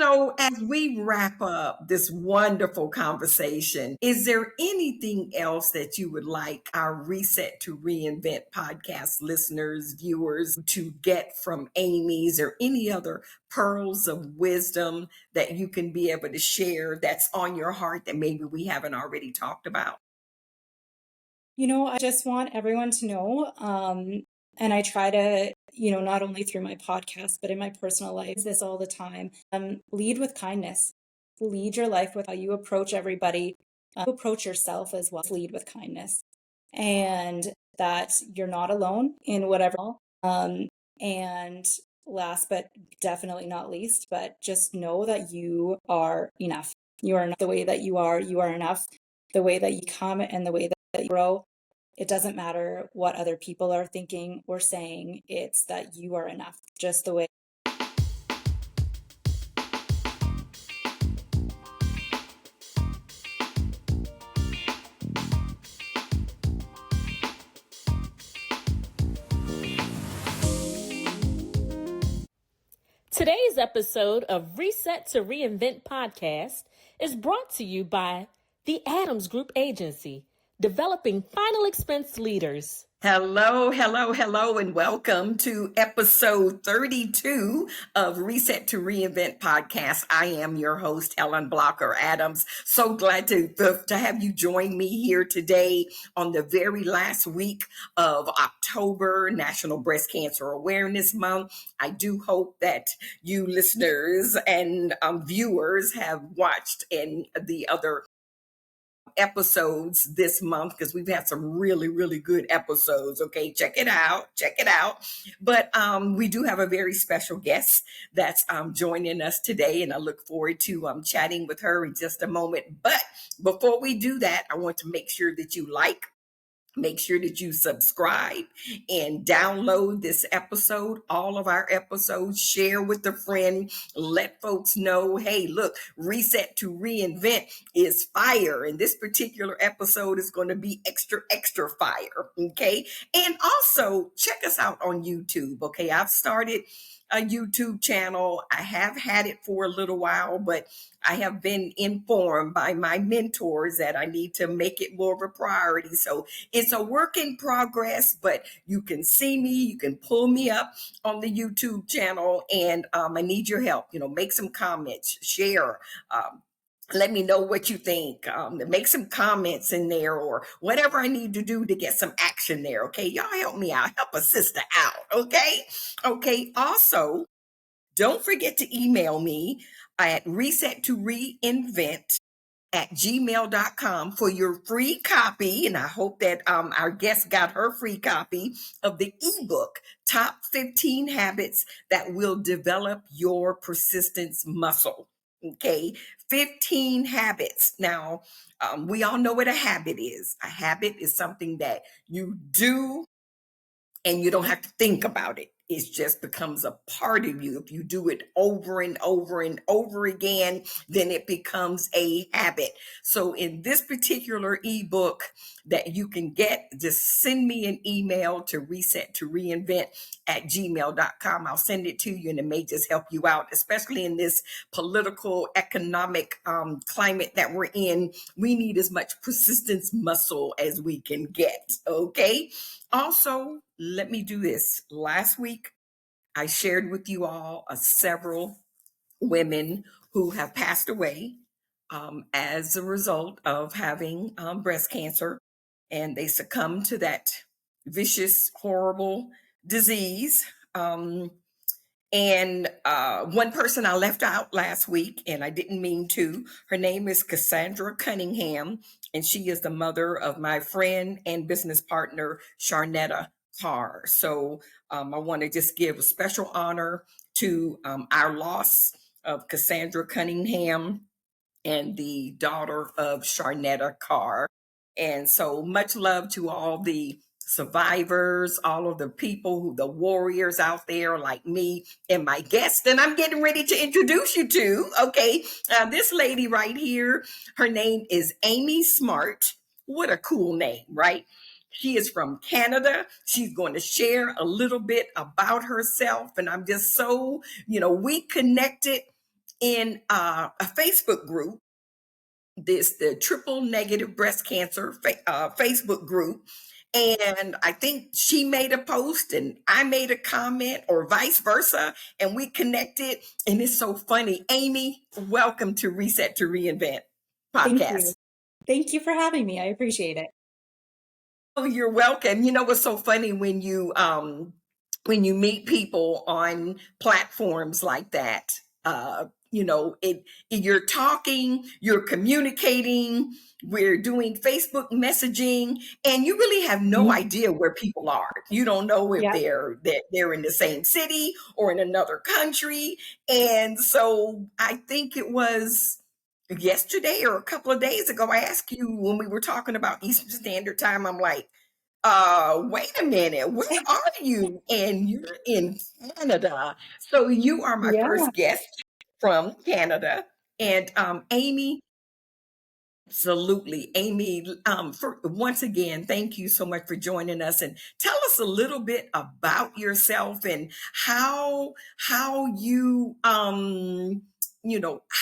So, as we wrap up this wonderful conversation, is there anything else that you would like our Reset to Reinvent podcast listeners, viewers to get from Amy's or any other pearls of wisdom that you can be able to share that's on your heart that maybe we haven't already talked about? I just want everyone to know, and I try to, not only through my podcast, but in my personal life, this all the time. Lead with kindness. Lead your life with how you approach everybody, approach yourself as well. Lead with kindness, and that you're not alone in whatever. Um, and last, but definitely not least, but just know that you are enough. You are enough the way that you are. You are enough the way that you come and the way that you grow. It doesn't matter what other people are thinking or saying. It's that you are enough, just the way. Today's episode of Reset to Reinvent podcast is brought to you by the Adams Group Agency, developing final expense leaders. Hello, hello, hello, and welcome to episode 32 of Reset to Reinvent podcast. I am your host, Helen Blocker Adams. So glad to have you join me here today on the very last week of October, National Breast Cancer Awareness Month. I do hope that you listeners and viewers have watched and the other episodes this month because we've had some really, really good episodes. Okay, check it out. Check it out. But we do have a very special guest that's joining us today, and I look forward to chatting with her in just a moment. But before we do that, I want to make sure that you make sure that you subscribe and download this episode, all of our episodes, share with a friend, let folks know, hey, look, Reset to Reinvent is fire. And this particular episode is going to be extra, extra fire. Okay. And also check us out on YouTube. Okay. I've started a YouTube channel. I have had it for a little while, but I have been informed by my mentors that I need to make it more of a priority. So it's a work in progress, but you can see me, you can pull me up on the YouTube channel, and I need your help. Make some comments, share, let me know what you think. Make some comments in there or whatever I need to do to get some action there. Okay. Y'all help me out. Help a sister out. Okay. Okay. Also, don't forget to email me at resettoreinvent@gmail.com for your free copy. And I hope that our guest got her free copy of the ebook, Top 15 Habits That Will Develop Your Persistence Muscle. Okay, 15 habits. Now, we all know what a habit is. A habit is something that you do and you don't have to think about it. It just becomes a part of you. If you do it over and over and over again, then it becomes a habit. So in this particular ebook that you can get, just send me an email to resettoreinvent@gmail.com. I'll send it to you, and it may just help you out, especially in this political, economic climate that we're in. We need as much persistence muscle as we can get. Okay. Also, let me do this. Last week, I shared with you all several women who have passed away as a result of having breast cancer, and they succumbed to that vicious, horrible disease. And one person I left out last week, and I didn't mean to. Her name is Cassandra Cunningham, and she is the mother of my friend and business partner, Sharnetta Carr. So I want to just give a special honor to our loss of Cassandra Cunningham and the daughter of Sharnetta Carr. And so much love to all the survivors, all of the people, the warriors out there like me and my guest. And I'm getting ready to introduce you to, okay, this lady right here, her name is Amy Smart. What a cool name, right? She is from Canada. She's going to share a little bit about herself. And I'm just so, we connected in a Facebook group, the triple negative breast cancer Facebook group. And I think she made a post and I made a comment or vice versa. And we connected. And it's so funny. Amy, welcome to Reset to Reinvent Thank podcast. you. Thank you for having me. I appreciate it. Oh, you're welcome. You know what's so funny when you meet people on platforms like that, you're talking, you're communicating, we're doing Facebook messaging, and you really have no idea where people are. You don't know if Yeah. they're in the same city or in another country. And so I think it was yesterday or a couple of days ago, I asked you when we were talking about Eastern Standard Time, I'm like, wait a minute, where are you? And you're in Canada. So you are my Yeah. first guest from Canada. And Amy, absolutely. Amy, once again, thank you so much for joining us and tell us a little bit about yourself and how you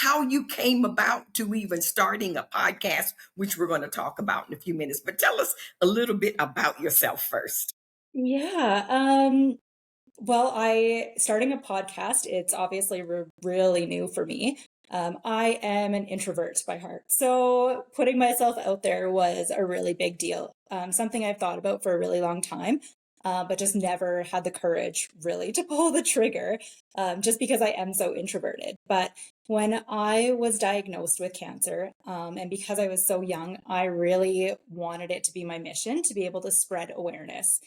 how you came about to even starting a podcast, which we're going to talk about in a few minutes. But tell us a little bit about yourself first. Yeah. Well, starting a podcast, it's obviously really new for me. I am an introvert by heart. So putting myself out there was a really big deal. Something I've thought about for a really long time, but just never had the courage really to pull the trigger, just because I am so introverted. But when I was diagnosed with cancer, and because I was so young, I really wanted it to be my mission to be able to spread awareness.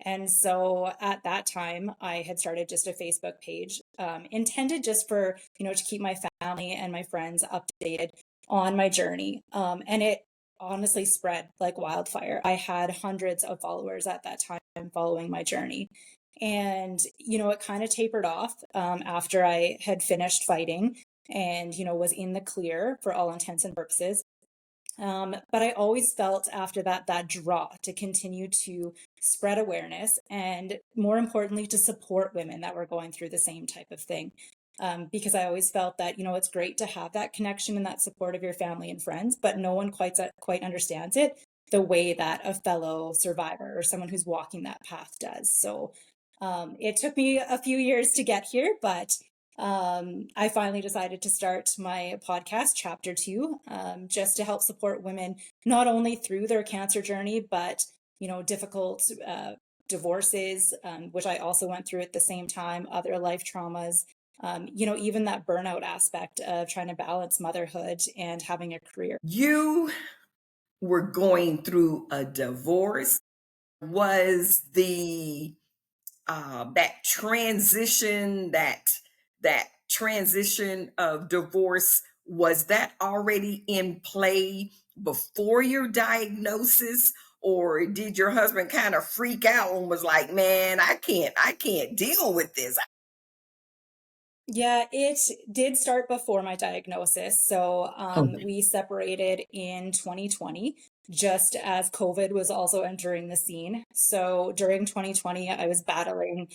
And so at that time, I had started just a Facebook page, intended just for, to keep my family and my friends updated on my journey. And it honestly spread like wildfire. I had hundreds of followers at that time following my journey. And, it kind of tapered off after I had finished fighting and, was in the clear for all intents and purposes. But I always felt after that draw to continue to spread awareness and more importantly, to support women that were going through the same type of thing. Because I always felt that, it's great to have that connection and that support of your family and friends, but no one quite understands it the way that a fellow survivor or someone who's walking that path does. So it took me a few years to get here, but I finally decided to start my podcast, Chapter 2, just to help support women, not only through their cancer journey, but, difficult divorces, which I also went through at the same time, other life traumas, even that burnout aspect of trying to balance motherhood and having a career. You were going through a divorce. Was the that transition of divorce, was that already in play before your diagnosis, or did your husband kind of freak out and was like, man, I can't deal with this? Yeah, it did start before my diagnosis. So we separated in 2020, just as COVID was also entering the scene. So during 2020, I was battling,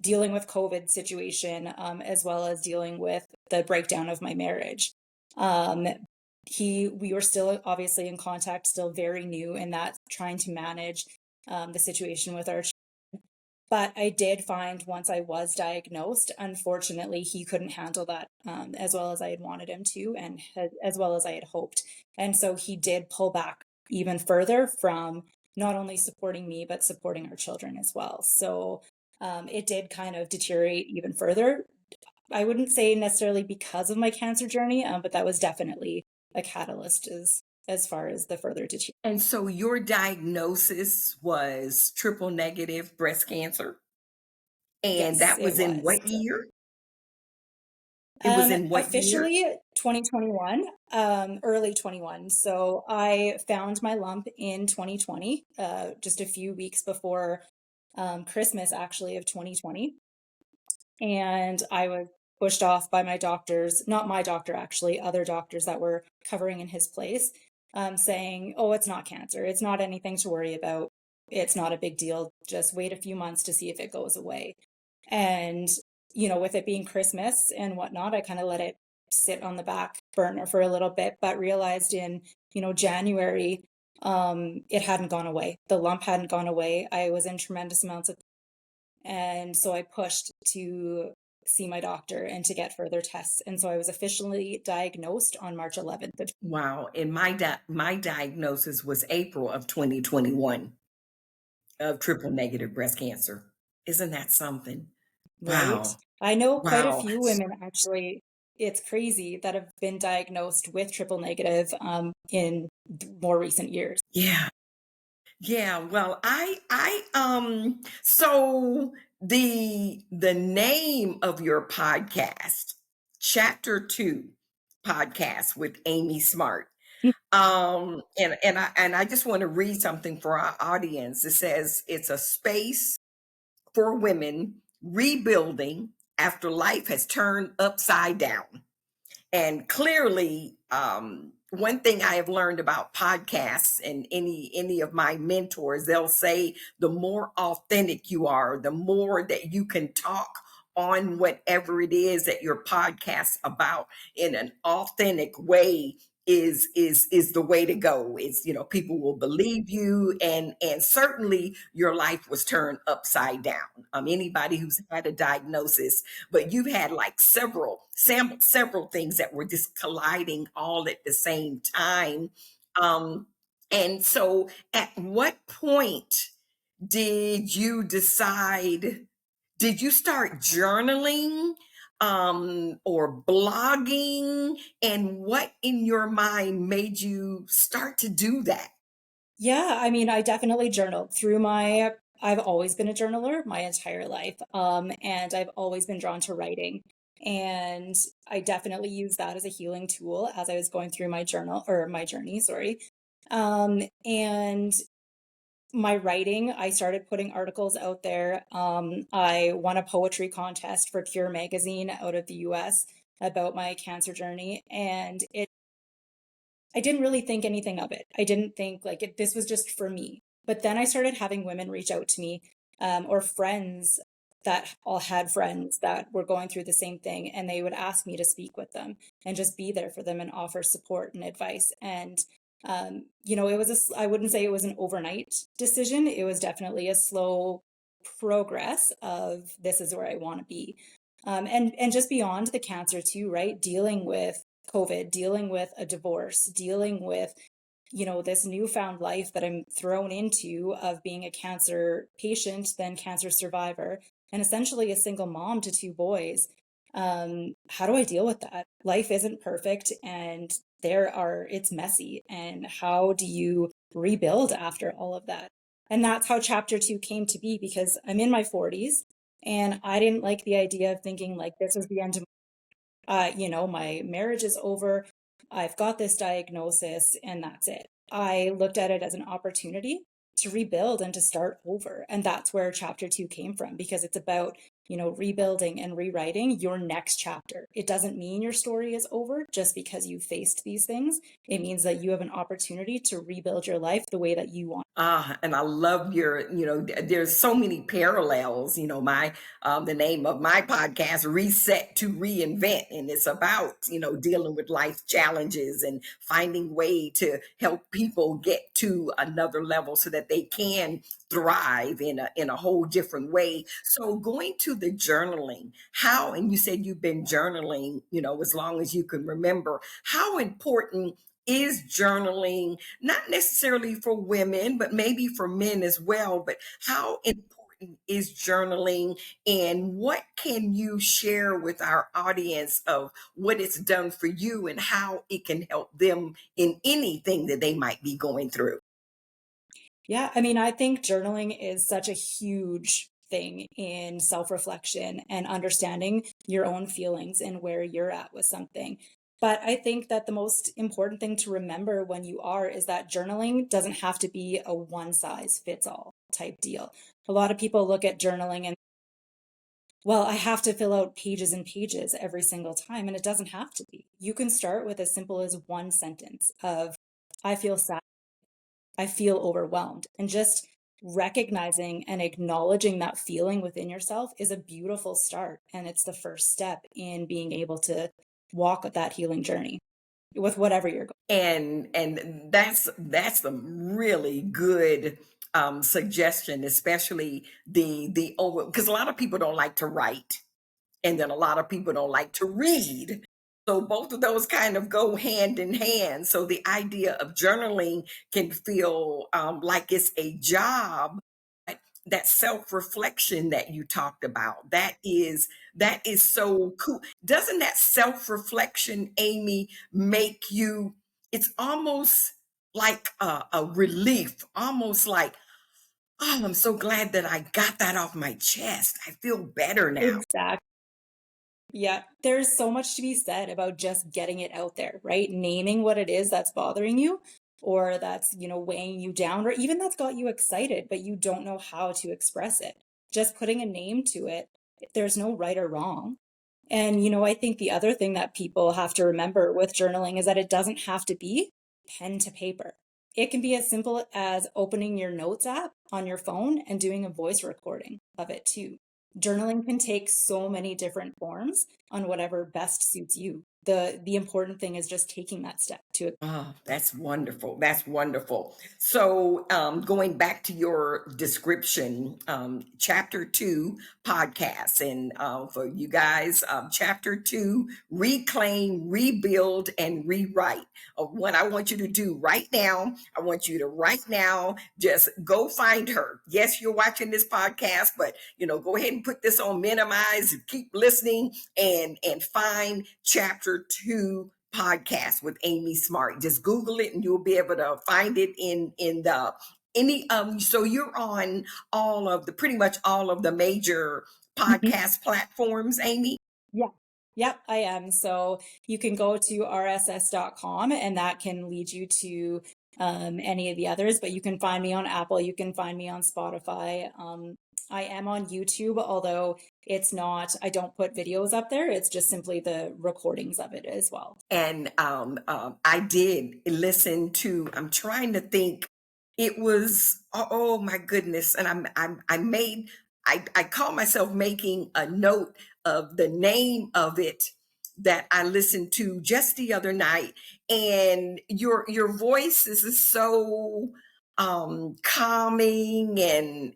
dealing with COVID situation, as well as dealing with the breakdown of my marriage. We were still obviously in contact, still very new in that, trying to manage the situation with our. But I did find once I was diagnosed, unfortunately, he couldn't handle that as well as I had wanted him to, and as well as I had hoped. And so he did pull back even further from not only supporting me, but supporting our children as well. So it did kind of deteriorate even further. I wouldn't say necessarily because of my cancer journey, but that was definitely a catalyst as far as the further deterioration. And so your diagnosis was triple negative breast cancer. And Yes, that it was in was. what year? It was in what year? Officially 2021, early 21. So I found my lump in 2020, just a few weeks before Christmas, actually, of 2020. And I was pushed off by my doctors, not my doctor, actually, other doctors that were covering in his place, saying, oh, it's not cancer. It's not anything to worry about. It's not a big deal. Just wait a few months to see if it goes away. And, with it being Christmas and whatnot, I kind of let it sit on the back burner for a little bit, but realized in, January, it hadn't gone away. The lump hadn't gone away. I was in tremendous amounts of, and so I pushed to see my doctor and to get further tests. And so I was officially diagnosed on March 11th. Wow. And my diagnosis was April of 2021 of triple negative breast cancer. Isn't that something? Right. Wow. I know quite a Wow. few women actually, it's crazy, that have been diagnosed with triple negative in more recent years. Yeah. Yeah. Well, so the name of your podcast, Chapter 2 podcast with Amy Smart. And I just want to read something for our audience. It says it's a space for women rebuilding after life has turned upside down. And clearly, one thing I have learned about podcasts and any of my mentors, they'll say the more authentic you are, the more that you can talk on whatever it is that your podcast about in an authentic way is the way to go. It's, people will believe you, and certainly your life was turned upside down. Anybody who's had a diagnosis, but you've had like several things that were just colliding all at the same time. And so at what point did you start journaling or blogging, and what in your mind made you start to do that? Yeah, I mean, I definitely journaled I've always been a journaler my entire life. And I've always been drawn to writing. And I definitely used that as a healing tool as I was going through my journey, sorry. And my writing, I started putting articles out there. I won a poetry contest for Cure magazine out of the US about my cancer journey. And I didn't really think anything of it. I didn't think this was just for me. But then I started having women reach out to me, or friends that all had friends that were going through the same thing. And they would ask me to speak with them and just be there for them and offer support and advice. And, I wouldn't say it was an overnight decision. It was definitely a slow progress of this is where I want to be. And just beyond the cancer too, right? Dealing with COVID, dealing with a divorce, dealing with, this newfound life that I'm thrown into of being a cancer patient, then cancer survivor, and essentially a single mom to two boys. How do I deal with that? Life isn't perfect, and it's messy. And how do you rebuild after all of that? And that's how chapter 2 came to be, because I'm in my 40s and I didn't like the idea of thinking like this was the end of my marriage is over. I've got this diagnosis and that's it. I looked at it as an opportunity to rebuild and to start over. And that's where chapter 2 came from, because it's about, rebuilding and rewriting your next chapter. It doesn't mean your story is over just because you faced these things. It means that you have an opportunity to rebuild your life the way that you want. And I love there's so many parallels. The name of my podcast, Reset to Reinvent, and it's about, dealing with life challenges and finding way to help people get to another level so that they can thrive in a whole different way. So going to the journaling, and you said you've been journaling, as long as you can remember, how important is journaling, not necessarily for women, but maybe for men as well? But how important is journaling, and what can you share with our audience of what it's done for you and how it can help them in anything that they might be going through? Yeah, I mean, I think journaling is such a huge thing in self-reflection and understanding your own feelings and where you're at with something. But I think that the most important thing to remember when you is that journaling doesn't have to be a one size fits all type deal. A lot of people look at journaling and, well, I have to fill out pages and pages every single time, and it doesn't have to be. You can start with as simple as one sentence of, I feel sad, I feel overwhelmed, and just recognizing and acknowledging that feeling within yourself is a beautiful start. And it's the first step in being able to walk that healing journey with whatever you're going. And that's a really good suggestion, especially the over, because a lot of people don't like to write, and then a lot of people don't like to read. So both of those kind of go hand in hand. So the idea of journaling can feel like it's a job. That self-reflection that you talked about, that is so cool. Doesn't that self-reflection, Amy, make you, it's almost like a relief, almost like, oh, I'm so glad that I got that off my chest. I feel better now. Exactly. Yeah, there's so much to be said about just getting it out there, right? Naming what it is that's bothering you or that's, weighing you down or even that's got you excited, but you don't know how to express it. Just putting a name to it, there's no right or wrong. And, I think the other thing that people have to remember with journaling is that it doesn't have to be pen to paper. It can be as simple as opening your notes app on your phone and doing a voice recording of it too. Journaling can take so many different forms on whatever best suits you. The important thing is just taking that step to Oh, that's wonderful. That's wonderful. So, going back to your description, chapter 2 podcast, and for you guys, chapter 2, reclaim, rebuild, and rewrite. What I want you to do right now, I want you to right now just go find her. Yes, you're watching this podcast, but go ahead and put this on minimize, keep listening, and find chapter 2 podcast with Amy Smart. Just Google it and you'll be able to find it in the any so you're on pretty much all of the major podcast platforms, Amy? Yeah. Yep, I am. So you can go to rss.com and that can lead you to any of the others, but you can find me on Apple, you can find me on Spotify. I am on YouTube, although I don't put videos up there. It's just simply the recordings of it as well. And I did listen to, I'm trying to think, it was, oh my goodness. And I caught myself making a note of the name of it that I listened to just the other night. And your voice is so calming, and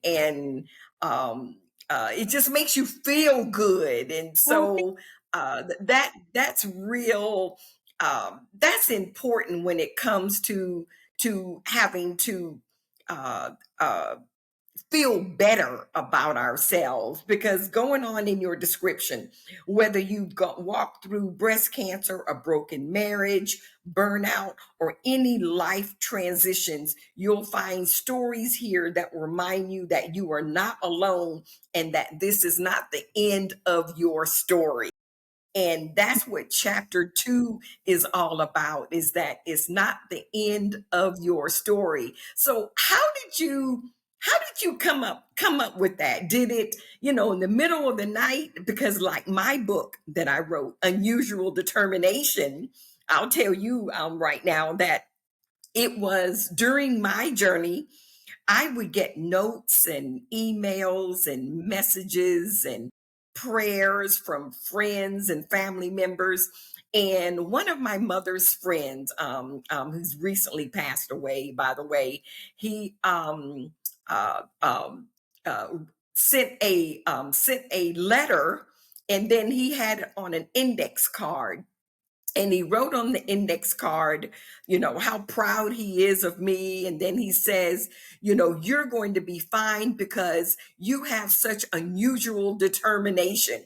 it just makes you feel good. And so that's real. That's important when it comes to having to uh, uh, feel better about ourselves, because going on in your description, whether you've walked through breast cancer, a broken marriage, burnout, or any life transitions, you'll find stories here that remind you that you are not alone and that this is not the end of your story. And that's what chapter 2 is all about, is that it's not the end of your story. So how did you come up with that? Did it, in the middle of the night? Because like my book that I wrote, Unusual Determination, I'll tell you right now that it was during my journey. I would get notes and emails and messages and prayers from friends and family members. And one of my mother's friends, who's recently passed away, by the way, he uh, um, uh, sent a letter, and then he had it on an index card, and he wrote on the index card, how proud he is of me. And then he says, you're going to be fine because you have such unusual determination.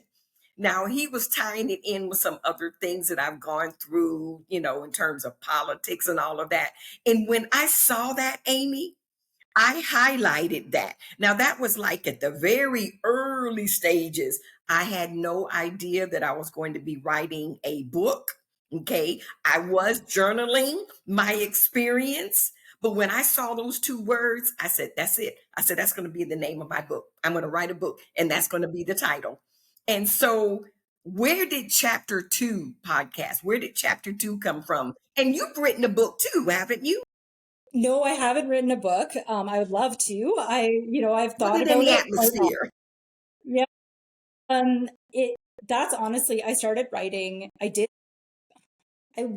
Now, he was tying it in with some other things that I've gone through, in terms of politics and all of that. And when I saw that, Amy, I highlighted that. Now, that was like at the very early stages. I had no idea that I was going to be writing a book. Okay. I was journaling my experience. But when I saw those two words, I said, that's it. I said, that's going to be the name of my book. I'm going to write a book, and that's going to be the title. And so, where did chapter 2 podcast, where did chapter 2 come from? And you've written a book too, haven't you? No, I haven't written a book. I would love to. I've Put thought it in about the it quite often. atmosphere. Yeah. It that's honestly, I started writing. I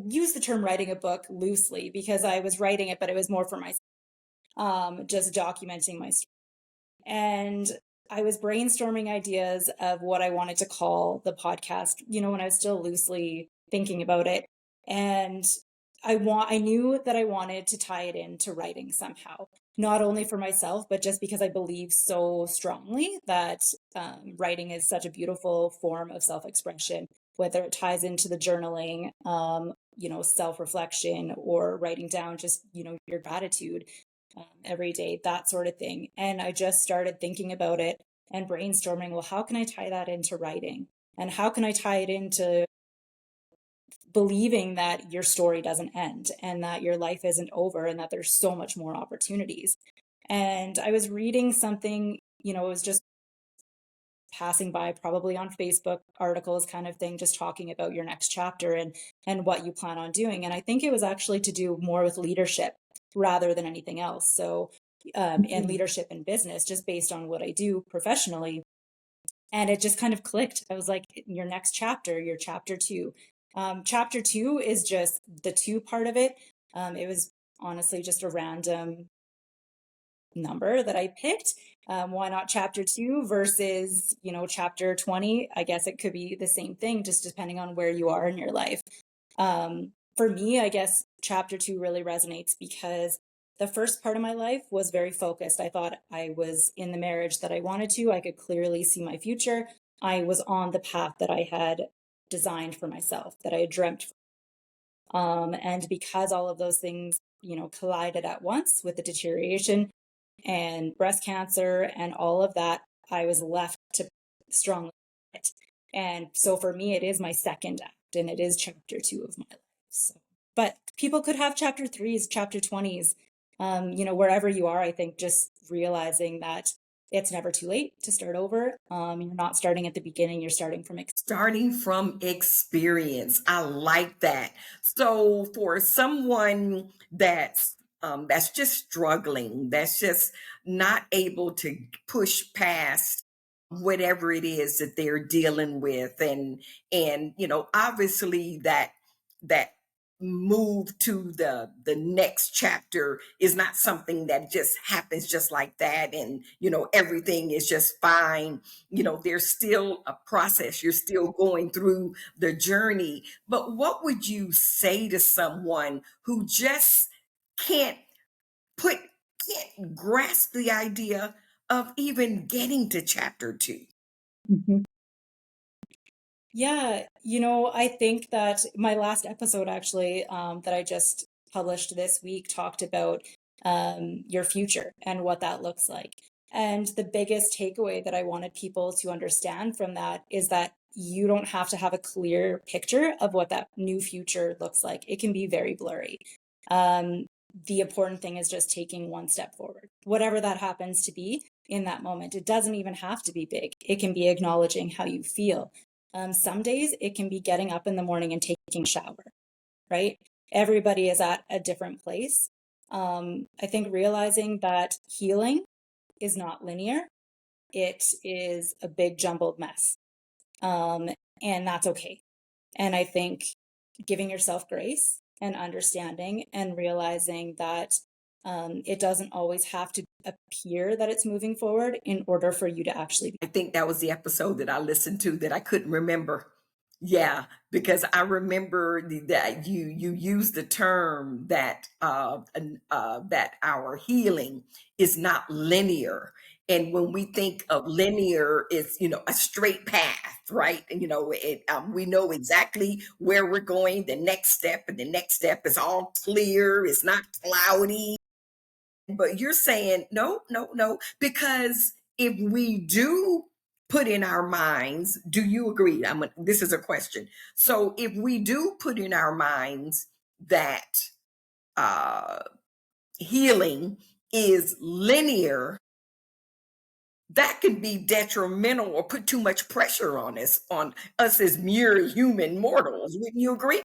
use the term writing a book loosely because I was writing it, but it was more for myself, just documenting my story. And I was brainstorming ideas of what I wanted to call the podcast, when I was still loosely thinking about it. And I knew that I wanted to tie it into writing somehow, not only for myself, but just because I believe so strongly that writing is such a beautiful form of self-expression, whether it ties into the journaling, self-reflection, or writing down just, your gratitude every day, that sort of thing. And I just started thinking about it and brainstorming, well, how can I tie that into writing? And how can I tie it into believing that your story doesn't end and that your life isn't over and that there's so much more opportunities? And I was reading something, it was just passing by probably on Facebook articles kind of thing, just talking about your next chapter and what you plan on doing. And I think it was actually to do more with leadership rather than anything else. So, and leadership in business, just based on what I do professionally. And it just kind of clicked. I was like, your next chapter, your chapter 2. Chapter 2 is just the 2 part of it. It was honestly just a random number that I picked. Why not chapter 2 versus, chapter 20? I guess it could be the same thing, just depending on where you are in your life. For me, I guess chapter 2 really resonates because the first part of my life was very focused. I thought I was in the marriage that I wanted to. I could clearly see my future. I was on the path that I had designed for myself, that I had dreamt. And because all of those things, collided at once with the deterioration and breast cancer and all of that, I was left to strongly it. And so for me, it is my second act and it is chapter 2 of my life. So, but people could have chapter 3s, chapter 20s, wherever you are. I think just realizing that it's never too late to start over. You're not starting at the beginning, you're starting from Experience. I like that. So for someone that's just struggling, that's just not able to push past whatever it is that they're dealing with, and obviously that move to the next chapter is not something that just happens just like that, and everything is just fine. There's still a process, you're still going through the journey. But what would you say to someone who just can't put can't grasp the idea of even getting to chapter 2? Mhm. Yeah, I think that my last episode actually, that I just published this week, talked about your future and what that looks like. And the biggest takeaway that I wanted people to understand from that is that you don't have to have a clear picture of what that new future looks like. It can be very blurry. Um, the important thing is just taking one step forward, whatever that happens to be in that moment. It doesn't even have to be big. It can be acknowledging how you feel. Some days it can be getting up in the morning and taking a shower, right? Everybody is at a different place. I think realizing that healing is not linear, it is a big jumbled mess. And that's okay. And I think giving yourself grace and understanding and realizing that it doesn't always have to appear that it's moving forward in order for you to actually be. I think that was the episode that I listened to that I couldn't remember. Yeah, because I remember that you used the term that that our healing is not linear. And when we think of linear, it's a straight path, right? And we know exactly where we're going. The next step, and the next step is all clear. It's not cloudy. But you're saying no, no, no, because if we do put in our minds, do you agree? This is a question. So if we do put in our minds that uh, healing is linear, that can be detrimental or put too much pressure on us as mere human mortals. Wouldn't you agree?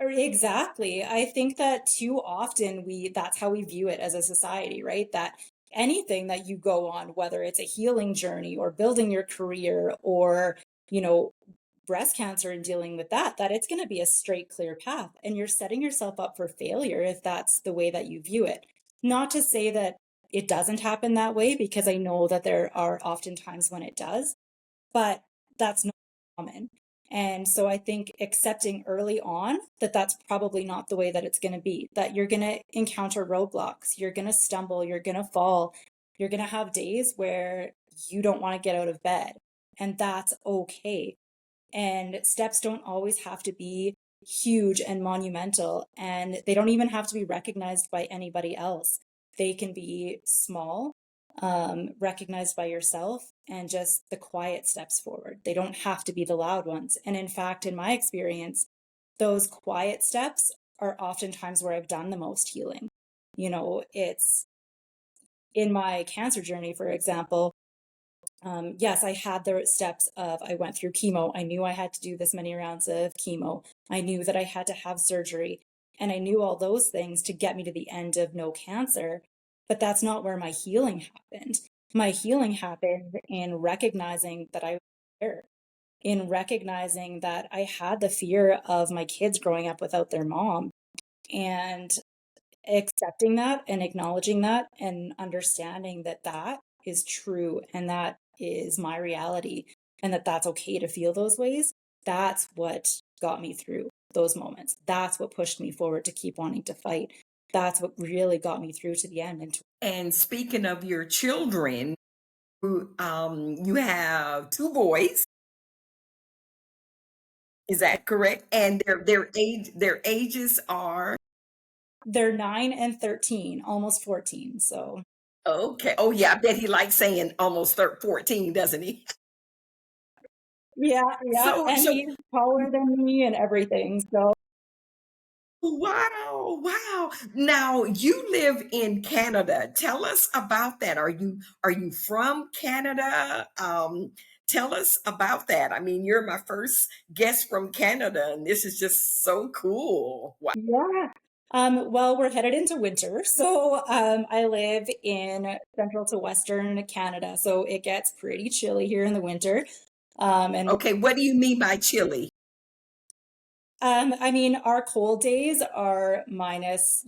Exactly. I think that too often that's how we view it as a society, right? That anything that you go on, whether it's a healing journey or building your career or, you know, breast cancer and dealing with that it's going to be a straight, clear path. And you're setting yourself up for failure if that's the way that you view it. Not to say that it doesn't happen that way, because I know that there are often times when it does, but that's not common. And so I think accepting early on that that's probably not the way that it's going to be, that you're going to encounter roadblocks, you're going to stumble, you're going to fall, you're going to have days where you don't want to get out of bed, and that's okay. And steps don't always have to be huge and monumental, and they don't even have to be recognized by anybody else. They can be small, recognized by yourself, and just the quiet steps forward. They don't have to be the loud ones. And in fact, in my experience, those quiet steps are oftentimes where I've done the most healing. It's in my cancer journey, for example. Yes, I had the steps of I went through chemo. I knew I had to do this many rounds of chemo. I knew that I had to have surgery. And I knew all those things to get me to the end of no cancer. But that's not where my healing happened. My healing happened in recognizing that I was there, in recognizing that I had the fear of my kids growing up without their mom, and accepting that and acknowledging that and understanding that that is true and that is my reality, and that that's okay to feel those ways. That's what got me through those moments. That's what pushed me forward to keep wanting to fight. That's what really got me through to the end. And speaking of your children, you have two boys. Is that correct? And their ages are They're 9 and 13, almost 14. So okay. Oh yeah, I bet he likes saying almost 14, doesn't he? yeah, So and so he's taller than me and everything. So wow, wow. Now you live in Canada. Tell us about that. Are you from Canada? Tell us about that. I mean, you're my first guest from Canada, and this is just so cool. Wow. yeah. Well, we're headed into winter. So I live in central to western Canada. So it gets pretty chilly here in the winter. And Okay, what do you mean by chilly? I mean, our cold days are minus,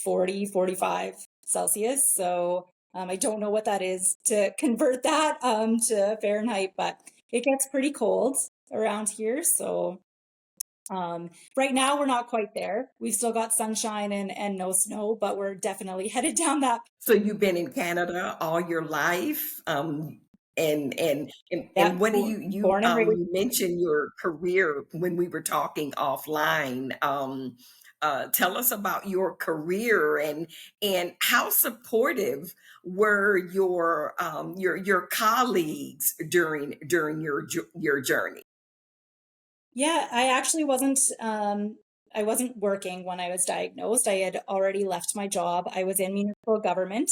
40, 45 Celsius. So I don't know what that is to convert that to Fahrenheit, but it gets pretty cold around here. So right now, we're not quite there. We've still got sunshine and no snow, but we're definitely headed down that. So you've been in Canada all your life, and Yeah, what do you born and raised. you mentioned your career when we were talking offline. Tell us about your career and how supportive were your colleagues during your journey. Yeah, I actually wasn't. I wasn't working when I was diagnosed. I had already left my job. I was in municipal government,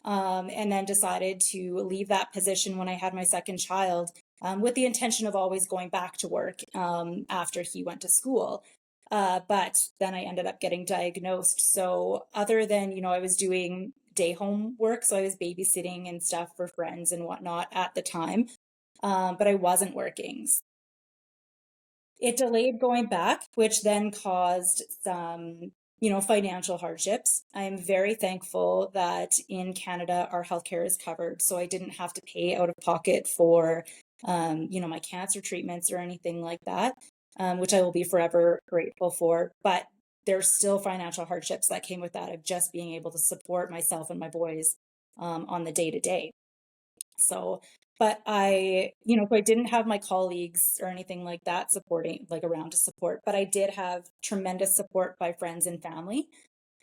and then decided to leave that position when I had my second child, with the intention of always going back to work after he went to school. But then I ended up getting diagnosed. So other than, I was doing day home work, so I was babysitting and stuff for friends and whatnot at the time, but I wasn't working. It delayed going back, which then caused some, financial hardships. I am very thankful that in Canada, our healthcare is covered. So I didn't have to pay out of pocket for, my cancer treatments or anything like that, which I will be forever grateful for. But there's still financial hardships that came with that, of just being able to support myself and my boys on the day to day. So, but so I didn't have my colleagues or anything like that supporting, like around to support, but I did have tremendous support by friends and family.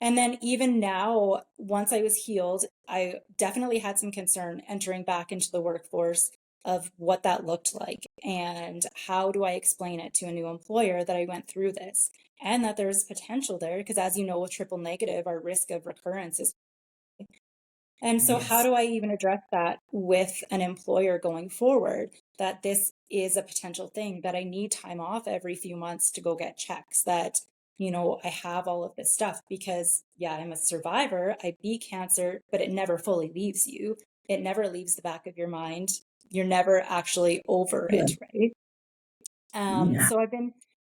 And then even now, once I was healed, I definitely had some concern entering back into the workforce of what that looked like and how do I explain it to a new employer that I went through this and that there's potential there. Because as you know, with triple negative, our risk of recurrence is. And so, how Yes. do I even address that with an employer going forward? That this is a potential thing, that I need time off every few months to go get checks, that, I have all of this stuff because, yeah, I'm a survivor. I beat cancer, but it never fully leaves you. It never leaves the back of your mind. You're never actually over Yeah. it, right? Yeah. So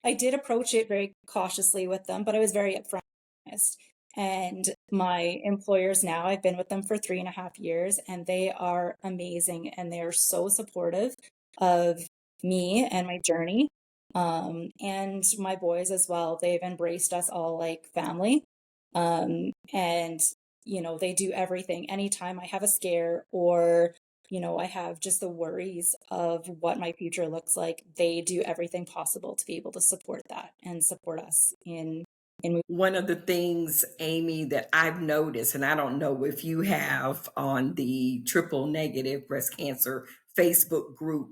I did approach it very cautiously with them, but I was very upfront and honest. And my employers now, I've been with them for 3.5 years, and they are amazing and they are so supportive of me and my journey. And my boys as well. They've embraced us all like family. And they do everything. Anytime I have a scare or I have just the worries of what my future looks like, they do everything possible to be able to support that and support us in One of the things, Amy, that I've noticed, and I don't know if you have on the triple negative breast cancer Facebook group,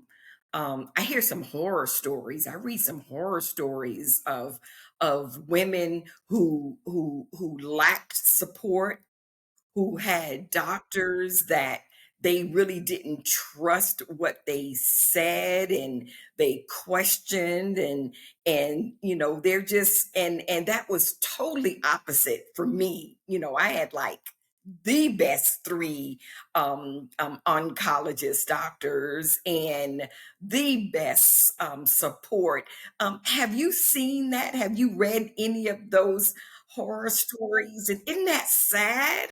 I hear some horror stories. I read some horror stories of women who lacked support, who had doctors that they really didn't trust what they said, and they questioned, and they're just, and that was totally opposite for me. I had like the best three oncologist doctors and the best support. Have you seen that? Have you read any of those horror stories? And isn't that sad?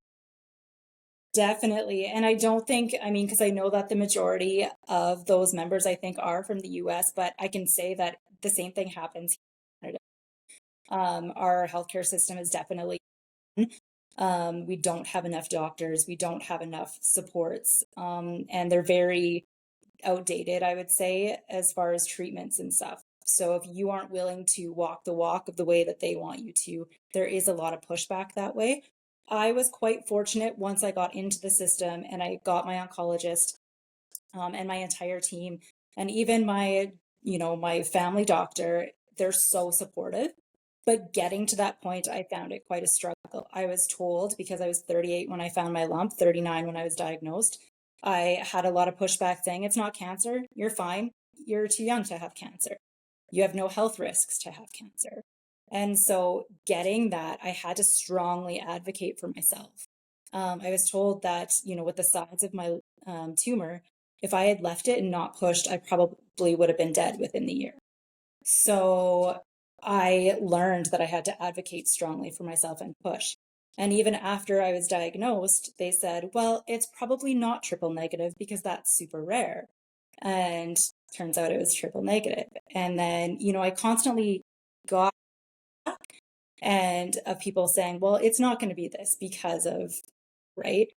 Definitely. And I don't think, I mean, because I know that the majority of those members, I think, are from the US, but I can say that the same thing happens here in Canada. Our healthcare system is definitely, we don't have enough doctors, we don't have enough supports, and they're very outdated, I would say, as far as treatments and stuff. So if you aren't willing to walk the walk of the way that they want you to, there is a lot of pushback that way. I was quite fortunate once I got into the system and I got my oncologist, and my entire team, and even my family doctor. They're so supportive. But getting to that point, I found it quite a struggle. I was told, because I was 38 when I found my lump, 39 when I was diagnosed, I had a lot of pushback saying, it's not cancer, you're fine, you're too young to have cancer, you have no health risks to have cancer. And so getting that, I had to strongly advocate for myself. I was told that, with the size of my tumor, if I had left it and not pushed, I probably would have been dead within the year. So I learned that I had to advocate strongly for myself and push. And even after I was diagnosed, they said, well, it's probably not triple negative because that's super rare. And turns out it was triple negative. And then, I constantly got and of people saying, well, it's not going to be this because of, right?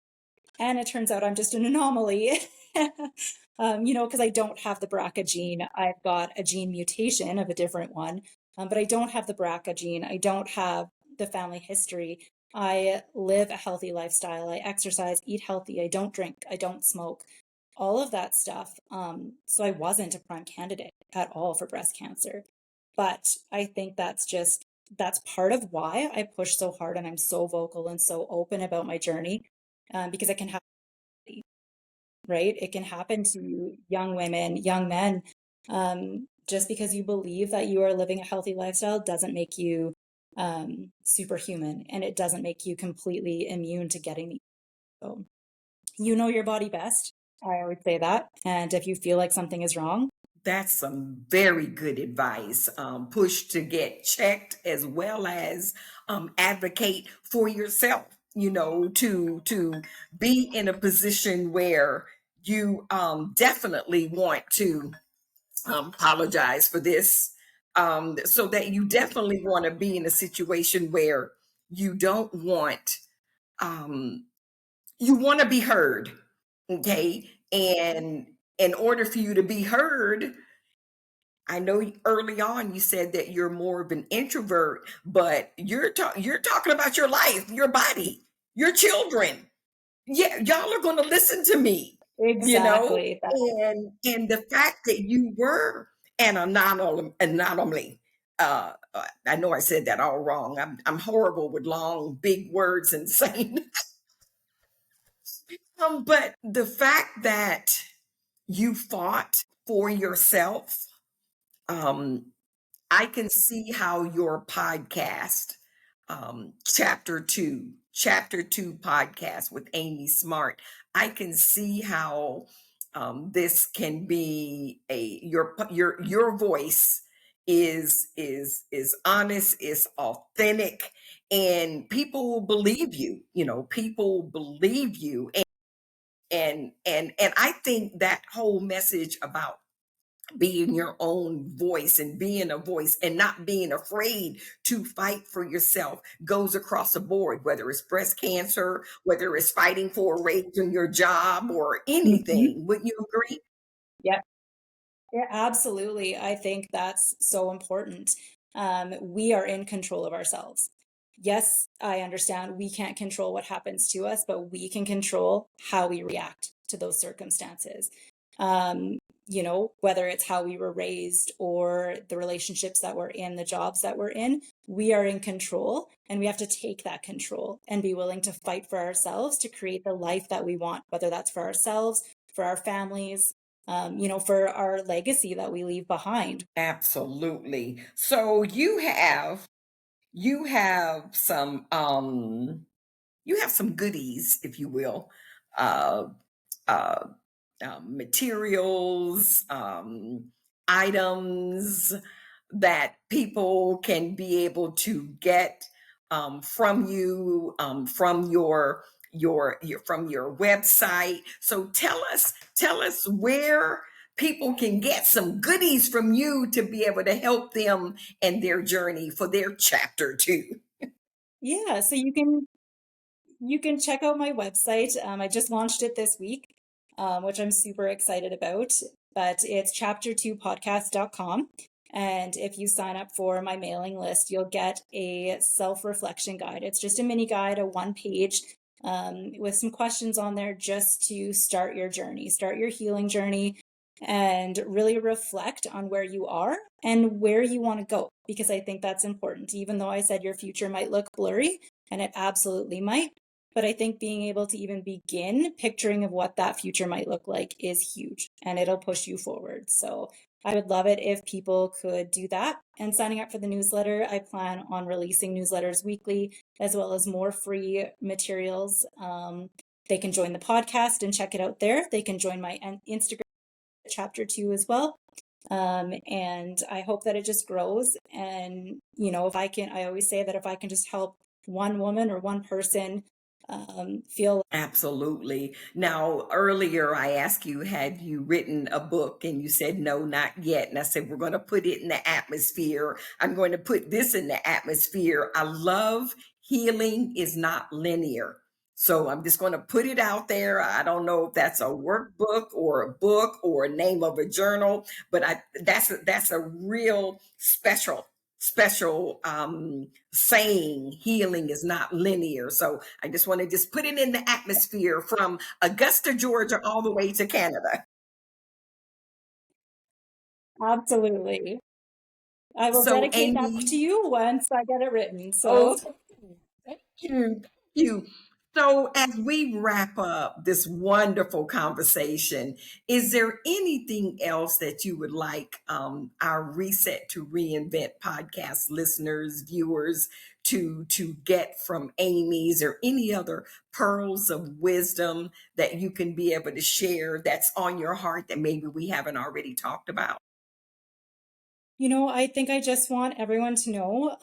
And it turns out I'm just an anomaly. Because I don't have the BRCA gene. I've got a gene mutation of a different one, but I don't have the BRCA gene. I don't have the family history. I live a healthy lifestyle. I exercise, eat healthy. I don't drink. I don't smoke. All of that stuff. So I wasn't a prime candidate at all for breast cancer. But I think that's part of why I push so hard and I'm so vocal and so open about my journey, because it can happen, right? It can happen to young women, young men. Just because you believe that you are living a healthy lifestyle doesn't make you superhuman, and it doesn't make you completely immune to getting the. So you know your body best. I always say that. And if you feel like something is wrong, That's some very good advice. Push to get checked, as well as advocate for yourself. To be in a position where you definitely want to apologize for this, so that you definitely want to be in a situation where you don't want, um, you want to be heard. Okay, and in order for you to be heard, I know early on you said that you're more of an introvert, but you're talking about your life, your body, your children. Yeah, y'all are going to listen to me, you know, exactly. and the fact that you were an anomaly. I know I said that all wrong. I'm horrible with long, big words and saying, but the fact that you fought for yourself, um, I can see how your podcast, chapter two podcast with Amy Smart, I can see how this can be your voice is honest, is authentic, and people will believe you. People believe you, and I think that whole message about being your own voice and being a voice and not being afraid to fight for yourself goes across the board, whether it's breast cancer, whether it's fighting for a raise in your job or Mhm. anything. Wouldn't you agree? Yeah. Yeah, absolutely. I think that's so important. We are in control of ourselves. Yes, I understand we can't control what happens to us, but we can control how we react to those circumstances. Um, whether it's how we were raised or the relationships that we're in, the jobs that we're in, we are in control and we have to take that control and be willing to fight for ourselves to create the life that we want, whether that's for ourselves, for our families, for our legacy that we leave behind. Absolutely. So you have some goodies, if you will, uh, uh, materials, items that people can be able to get from you, from your website. So tell us where people can get some goodies from you to be able to help them in their journey for their chapter two. Yeah, so you can check out my website. I just launched it this week, which I'm super excited about. But it's chapter2podcast.com. And if you sign up for my mailing list, you'll get a self-reflection guide. It's just a mini guide, a one page, with some questions on there just to start your journey, start your healing journey, and really reflect on where you are and where you want to go. Because I think that's important. Even though I said your future might look blurry, and it absolutely might, but I think being able to even begin picturing of what that future might look like is huge and it'll push you forward. So I would love it if people could do that. And signing up for the newsletter, I plan on releasing newsletters weekly as well as more free materials. They can join the podcast and check it out there. They can join my Instagram chapter 2 as well. And I hope that it just grows. And, if I always say that if I can just help one woman or one person feel. Absolutely. Now, earlier I asked you, had you written a book? And you said, no, not yet. And I said, we're going to put it in the atmosphere. I'm going to put this in the atmosphere. I love healing is not linear. So I'm just going to put it out there. I don't know if that's a workbook or a book or a name of a journal, but that's a real special saying. Healing is not linear. So I just want to just put it in the atmosphere from Augusta, Georgia, all the way to Canada. Absolutely. I will So dedicate that book to Amy, you once I get it written. oh, So, thank you. Thank you. So, as we wrap up this wonderful conversation, is there anything else that you would like our Reset to Reinvent podcast listeners, viewers, to get from Amy's, or any other pearls of wisdom that you can be able to share that's on your heart that maybe we haven't already talked about? I think I just want everyone to know,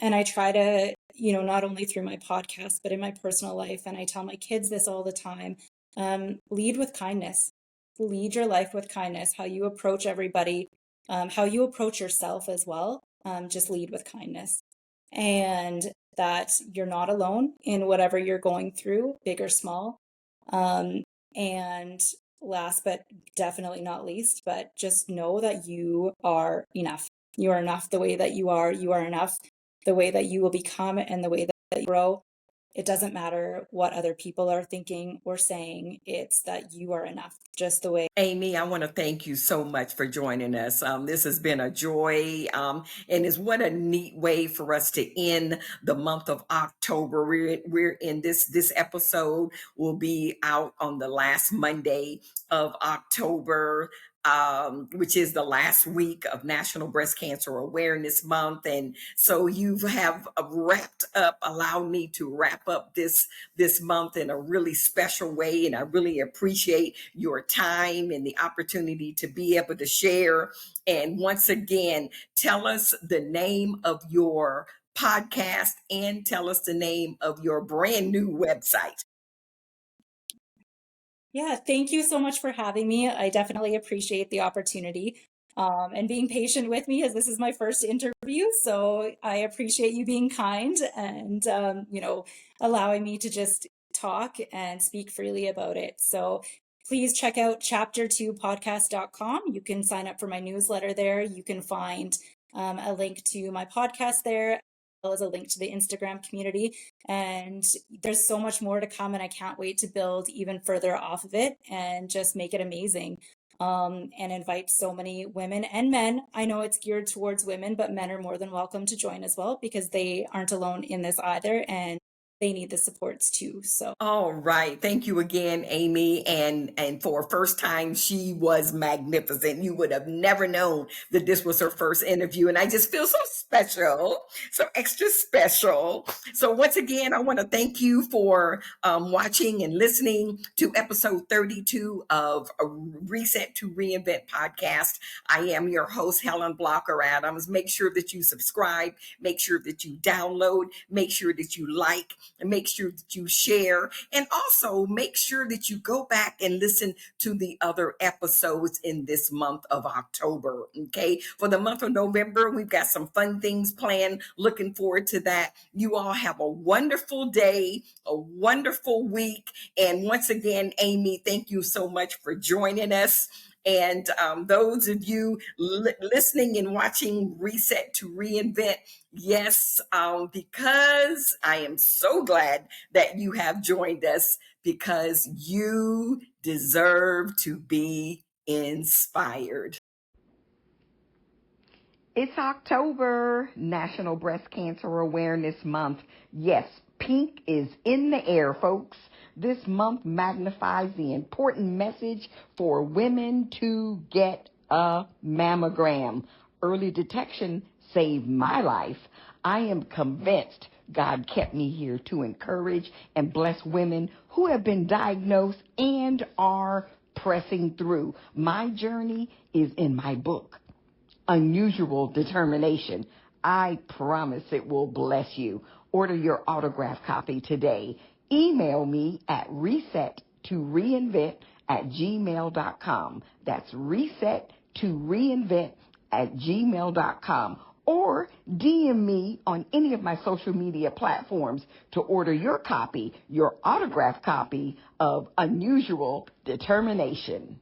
and I try to, not only through my podcast, but in my personal life, and I tell my kids this all the time, lead with kindness. Lead your life with kindness. How you approach everybody, how you approach yourself as well. Just lead with kindness. And that you're not alone in whatever you're going through, big or small. Um, and last but definitely not least, but just know that you are enough. You are enough the way that you are. You are enough the way that you will become and the way that you grow. It doesn't matter what other people are thinking or saying. It's that you are enough just the way. Amy, I want to thank you so much for joining us. This has been a joy, and is what a neat way for us to end the month of October. We're in this episode will be out on the last Monday of October. which is the last week of National Breast Cancer Awareness Month. And so you have wrapped up, allowed me to wrap up this month in a really special way. And I really appreciate your time and the opportunity to be able to share. And once again, tell us the name of your podcast and tell us the name of your brand new website. Yeah, thank you so much for having me. I definitely appreciate the opportunity and being patient with me as this is my first interview. So I appreciate you being kind and, allowing me to just talk and speak freely about it. So please check out chapter2podcast.com. You can sign up for my newsletter there. You can find a link to my podcast there, as well as a link to the Instagram community. And there's so much more to come, and I can't wait to build even further off of it and just make it amazing. And invite so many women and men. I know it's geared towards women, but men are more than welcome to join as well because they aren't alone in this either, and they need the supports too. So all right. Thank you again, Amy. And for a first time, she was magnificent. You would have never known that this was her first interview. And I just feel so special, so extra special. So once again, I want to thank you for watching and listening to episode 32 of a Reset to Reinvent podcast. I am your host, Helen Blocker Adams. Make sure that you subscribe, make sure that you download, make sure that you like, and make sure that you share, and also make sure that you go back and listen to the other episodes in this month of October. Okay. For the month of November, we've got some fun things planned. Looking forward to that. You all have a wonderful day, a wonderful week. And once again, Amy, thank you so much for joining us. And those of you listening and watching Reset to Reinvent, yes, because I am so glad that you have joined us because you deserve to be inspired. It's October, National Breast Cancer Awareness Month. Yes, pink is in the air, folks. This month magnifies the important message for women to get a mammogram. Early detection saved my life. I am convinced God kept me here to encourage and bless women who have been diagnosed and are pressing through. My journey is in my book, Unusual Determination. I promise it will bless you. Order your autograph copy today. Email me at resettoreinvent@gmail.com. That's resettoreinvent@gmail.com. Or DM me on any of my social media platforms to order your copy, your autograph copy of Unusual Determination.